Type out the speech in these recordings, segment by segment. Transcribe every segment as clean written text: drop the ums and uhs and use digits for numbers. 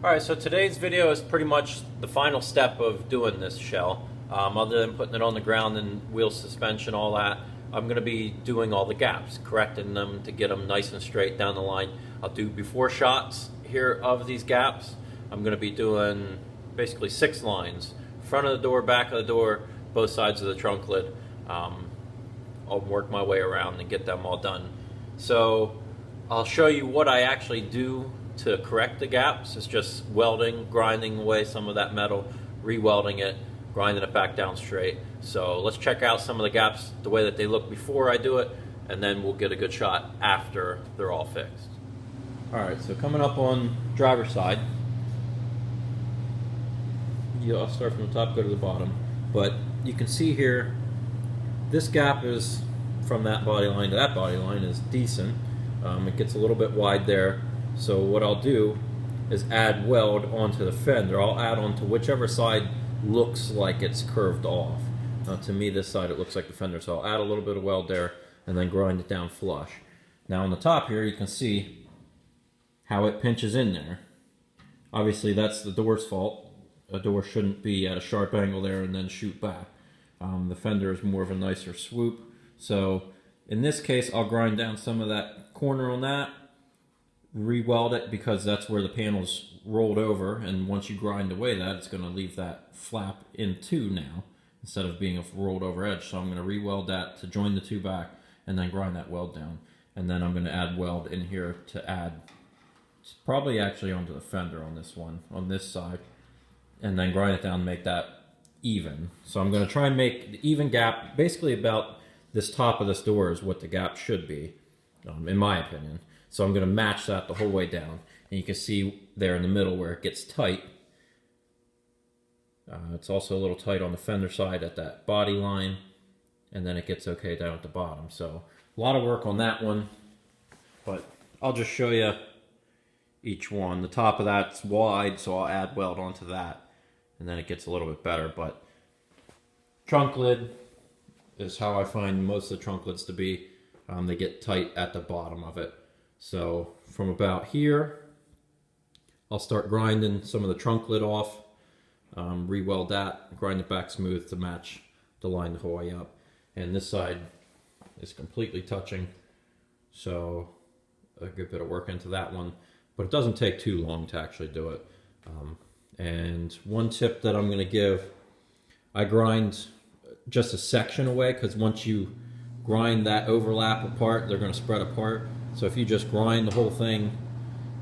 Alright, so today's video is pretty much the final step of doing this shell. Other than putting it on the ground and wheel suspension, all that, I'm going to be doing all the gaps, correcting them to get them nice and straight down the line. I'll do before shots here of these gaps. I'm going to be doing basically 6 lines. Front of the door, back of the door, both sides of the trunk lid. I'll work my way around and get them all done. So I'll show you what I actually do to correct the gaps. It's just welding, grinding away some of that metal, re-welding it, grinding it back down straight. So let's check out some of the gaps the way that they look before I do it, and then we'll get a good shot after they're all fixed. Alright, so coming up on driver's side, I'll start from the top, go to the bottom. But you can see here, this gap is from that body line to that body line is decent. It gets a little bit wide there. So what I'll do is add weld onto the fender. I'll add onto whichever side looks like it's curved off. To me, this side it looks like the fender, so I'll add a little bit of weld there and then grind it down flush. Now on the top here, you can see how it pinches in there. Obviously, that's the door's fault. A door shouldn't be at a sharp angle there and then shoot back. The fender is more of a nicer swoop. So in this case, I'll grind down some of that corner on that, re-weld it because that's where the panel's rolled over, and once you grind away that, it's going to leave that flap in two now instead of being a rolled over edge. So I'm going to re-weld that to join the two back and then grind that weld down, and then I'm going to add weld in here to add probably actually onto the fender on this one, on this side, and then grind it down and make that even. So I'm going to try and make the even gap basically about this top of this door is what the gap should be, in my opinion. So I'm going to match that the whole way down. And you can see there in the middle where it gets tight. It's also a little tight on the fender side at that body line. And then it gets okay down at the bottom. So a lot of work on that one. But I'll just show you each one. The top of that's wide, so I'll add weld onto that. And then it gets a little bit better. But trunk lid is how I find most of the trunk lids to be. They get tight at the bottom of it. So from about here, I'll start grinding some of the trunk lid off, re-weld that, grind it back smooth to match the line the whole way up. And this side is completely touching, so a good bit of work into that one. But it doesn't take too long to actually do it. And one tip that I'm going to give, I grind just a section away, because once you grind that overlap apart, they're going to spread apart. So if you just grind the whole thing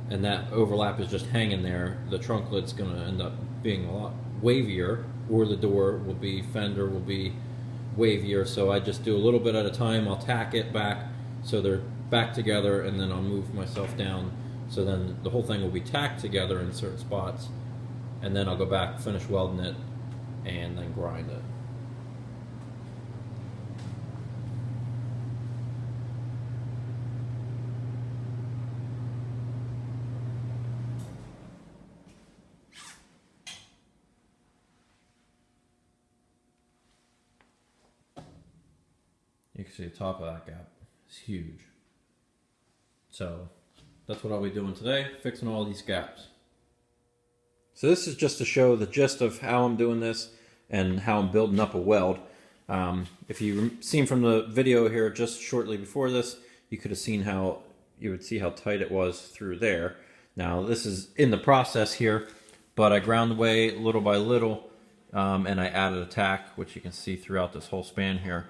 and that overlap is just hanging there, the trunk lid's going to end up being a lot wavier, or the door will be, fender will be wavier. So I just do a little bit at a time. I'll tack it back so they're back together, and then I'll move myself down. So then the whole thing will be tacked together in certain spots. And then I'll go back, finish welding it, and then grind it. You can see the top of that gap is huge. So that's what I'll be doing today, fixing all these gaps. So this is just to show the gist of how I'm doing this and how I'm building up a weld. If you've seen from the video here just shortly before this, you could have seen how, you would see how tight it was through there. Now this is in the process here, but I ground away little by little, and I added a tack, which you can see throughout this whole span here,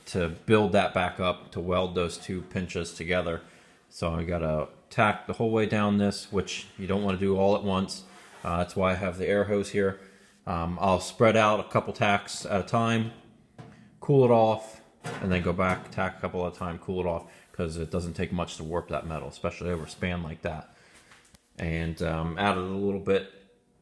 to build that back up, to weld those two pinches together. So I got to tack the whole way down this, which you don't want to do all at once. That's why I have the air hose here. I'll spread out a couple tacks at a time, cool it off, and then go back, tack a couple at a time, cool it off, because it doesn't take much to warp that metal, especially over a span like that. And added a little bit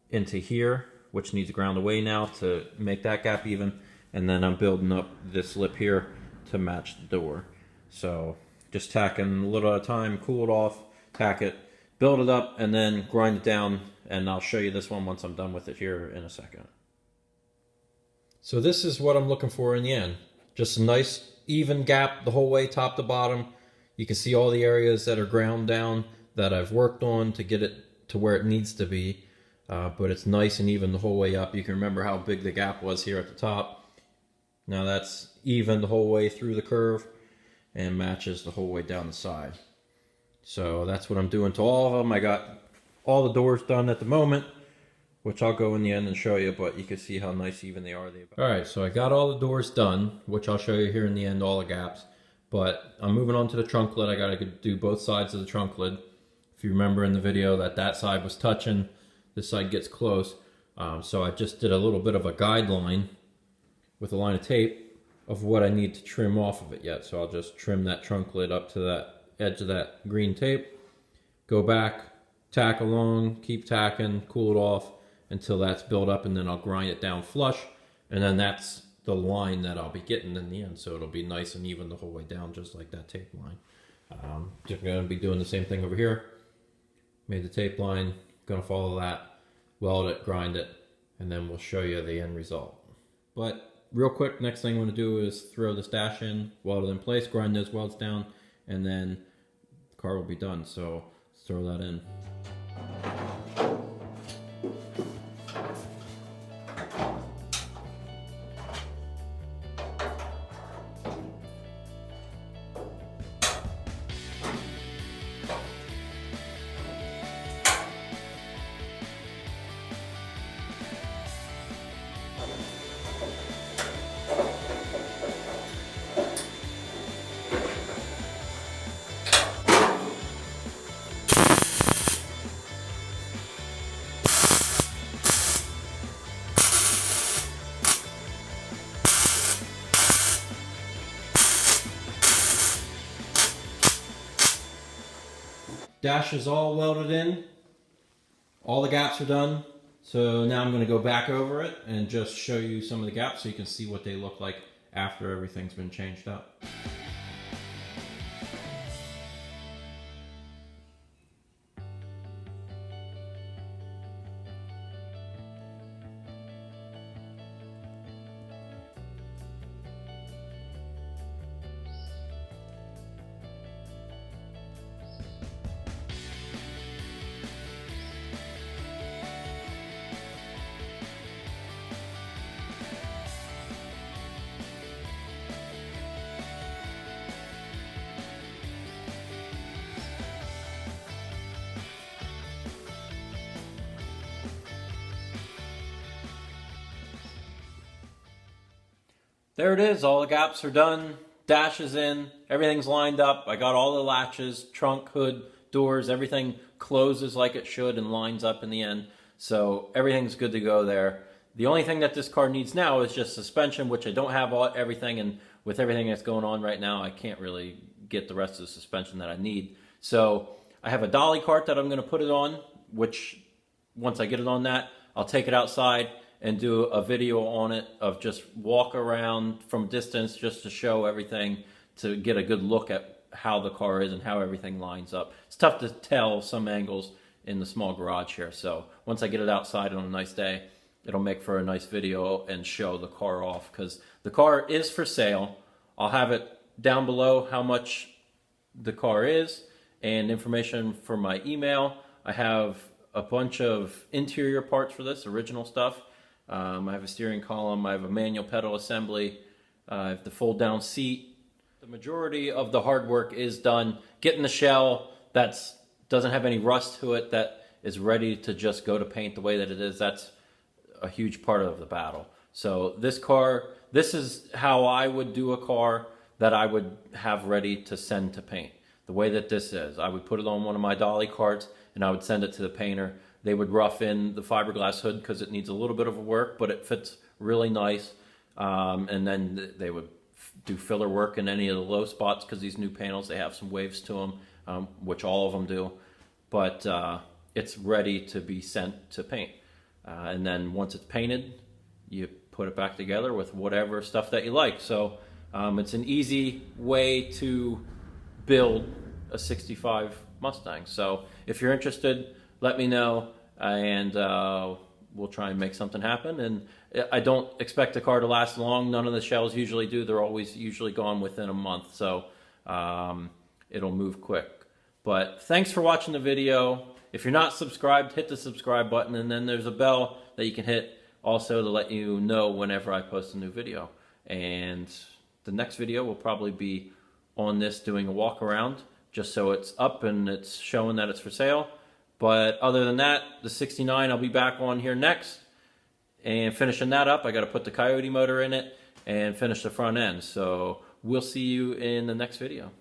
into here, which needs ground away now to make that gap even. And then I'm building up this lip here to match the door. So just tacking a little at a time, cool it off, tack it, build it up, and then grind it down. And I'll show you this one once I'm done with it here in a second. So this is what I'm looking for in the end. Just a nice even gap the whole way, top to bottom. You can see all the areas that are ground down that I've worked on to get it to where it needs to be, but it's nice and even the whole way up. You can remember how big the gap was here at the top. Now that's even the whole way through the curve and matches the whole way down the side. So that's what I'm doing to all of them. I got all the doors done at the moment, which I'll go in the end and show you, but you can see how nice even they are. Alright, so I got all the doors done, which I'll show you here in the end, all the gaps. But I'm moving on to the trunk lid. I got to do both sides of the trunk lid. If you remember in the video that side was touching, this side gets close. So I just did a little bit of a guideline with a line of tape of what I need to trim off of it yet. So I'll just trim that trunk lid up to that edge of that green tape, go back, tack along, keep tacking, cool it off until that's built up, and then I'll grind it down flush, and then that's the line that I'll be getting in the end, so it'll be nice and even the whole way down, just like that tape line. Just going to be doing the same thing over here. Made the tape line, going to follow that, weld it, grind it, and then we'll show you the end result. But real quick, next thing I'm going to do is throw this dash in, weld it in place, grind those welds down, and then the car will be done. So let's throw that in. Dash is all welded in. All the gaps are done. So now I'm going to go back over it and just show you some of the gaps so you can see what they look like after everything's been changed up. There it is, all the gaps are done, dash is in, everything's lined up. I got all the latches, trunk, hood, doors, everything closes like it should and lines up in the end. So everything's good to go there. The only thing that this car needs now is just suspension, which I don't have everything, and with everything that's going on right now, I can't really get the rest of the suspension that I need. So I have a dolly cart that I'm going to put it on, which once I get it on that, I'll take it outside and do a video on it of just walk around from distance just to show everything, to get a good look at how the car is and how everything lines up. It's tough to tell some angles in the small garage here, so once I get it outside on a nice day, it'll make for a nice video and show the car off, because the car is for sale. I'll have it down below how much the car is and information for my email. I have a bunch of interior parts for this, original stuff. I have a steering column, I have a manual pedal assembly, I have the fold down seat. The majority of the hard work is done. Getting the shell that doesn't have any rust to it, that is ready to just go to paint the way that it is, that's a huge part of the battle. So this car, this is how I would do a car that I would have ready to send to paint. The way that this is, I would put it on one of my dolly carts and I would send it to the painter. They would rough in the fiberglass hood because it needs a little bit of work, but it fits really nice. And then they would do filler work in any of the low spots, because these new panels, they have some waves to them, which all of them do. But it's ready to be sent to paint. And then once it's painted, you put it back together with whatever stuff that you like. So it's an easy way to build a 65 Mustang. So if you're interested, let me know, and we'll try and make something happen. And I don't expect the car to last long. None of the shells usually do. They're always usually gone within a month, so it'll move quick. But thanks for watching the video. If you're not subscribed, hit the subscribe button, and then there's a bell that you can hit also to let you know whenever I post a new video. And the next video will probably be on this, doing a walk around, just so it's up and it's showing that it's for sale. But other than that, the 69 I'll be back on here next and finishing that up. I got to put the Coyote motor in it and finish the front end. So we'll see you in the next video.